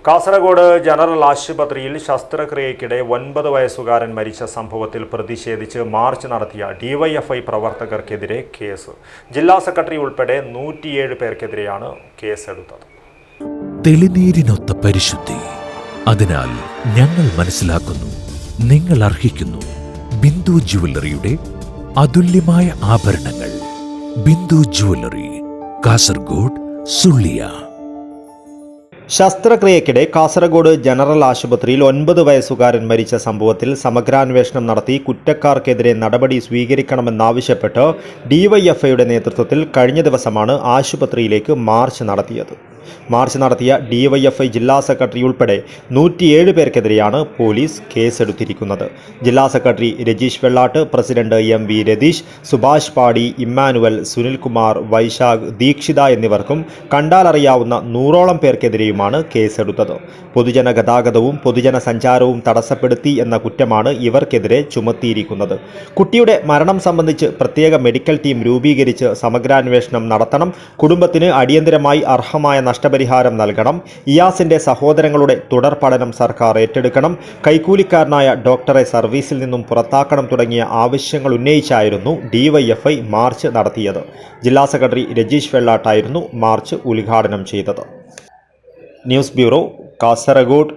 Kasaragod general ആശുപത്രിയിൽ ശസ്ത്രക്രിയയ്ക്കിടെ 9 വയസ്സുകാരൻ മരിച്ച സംഭവത്തിൽ പ്രതിഷേധിച്ച് മാർച്ച് നടത്തിയ ഡിവൈഎഫ്ഐ പ്രവർത്തകർക്കെതിരെ കേസ്. ജില്ലാ സെക്രട്ടറി ഉൾപ്പെടെ 107 പേർക്കെതിരെയാണ് കേസെടുത്തത്. തെളിനീരിനൊത്ത പരിശുദ്ധി, അതിനാൽ ഞങ്ങൾ മനസ്സിലാക്കുന്നു, നിങ്ങൾ അർഹിക്കുന്നു. ബിന്ദു ജുവല്ലറിയുടെ അതുല്യമായ ആഭരണങ്ങൾ. ബിന്ദു ജുവല്ലറി, കാസർഗോഡ്, സുള്ളിയ. ശസ്ത്രക്രിയയ്ക്കിടെ കാസർഗോഡ് ജനറൽ ആശുപത്രിയിൽ 9 വയസ്സുകാരൻ മരിച്ച സംഭവത്തിൽ സമഗ്രാന്വേഷണം നടത്തി കുറ്റക്കാർക്കെതിരെ നടപടി സ്വീകരിക്കണമെന്നാവശ്യപ്പെട്ട് ഡിവൈഎഫ്ഐയുടെ നേതൃത്വത്തിൽ കഴിഞ്ഞ ദിവസമാണ് ആശുപത്രിയിലേക്ക് മാർച്ച് നടത്തിയത്. മാർച്ച് നടത്തിയ ഡിവൈഎഫ്ഐ ജില്ലാ സെക്രട്ടറി ഉൾപ്പെടെ 107 പേർക്കെതിരെയാണ് പോലീസ് കേസെടുത്തിരിക്കുന്നത്. ജില്ലാ secretary Rajeesh Vellat, president MV Ratheesh, Subhash Padi, Emmanuel, Sunilkumar, Vaishakh, Deekshitha എന്നിവർക്കും കണ്ടാലറിയാവുന്ന 100ഓളം പേർക്കെതിരെയുമാണ് കേസെടുത്തത്. പൊതുജന ഗതാഗതവും പൊതുജന സഞ്ചാരവും തടസ്സപ്പെടുത്തി എന്ന കുറ്റമാണ് ഇവർക്കെതിരെ ചുമത്തിയിരിക്കുന്നത്. കുട്ടിയുടെ മരണം സംബന്ധിച്ച് പ്രത്യേക മെഡിക്കൽ ടീം രൂപീകരിച്ച് സമഗ്രാന്വേഷണം നടത്തണം. കുടുംബത്തിന് അടിയന്തരമായി അർഹമായ നഷ്ടപരിഹാരം നൽകണം. ഇയാസിന്റെ സഹോദരങ്ങളുടെ തുടർ പഠനം സർക്കാർ ഏറ്റെടുക്കണം. കൈക്കൂലിക്കാരനായ ഡോക്ടറെ സർവീസിൽ നിന്നും പുറത്താക്കണം തുടങ്ങിയ ആവശ്യങ്ങൾ ഉന്നയിച്ചായിരുന്നു ഡിവൈഎഫ്ഐ മാർച്ച് നടത്തിയത്. ജില്ലാ സെക്രട്ടറി രജീഷ് വെള്ളാട്ടായിരുന്നു മാർച്ച് ഉദ്ഘാടനം ചെയ്തത്. News bureau, Kasaragod.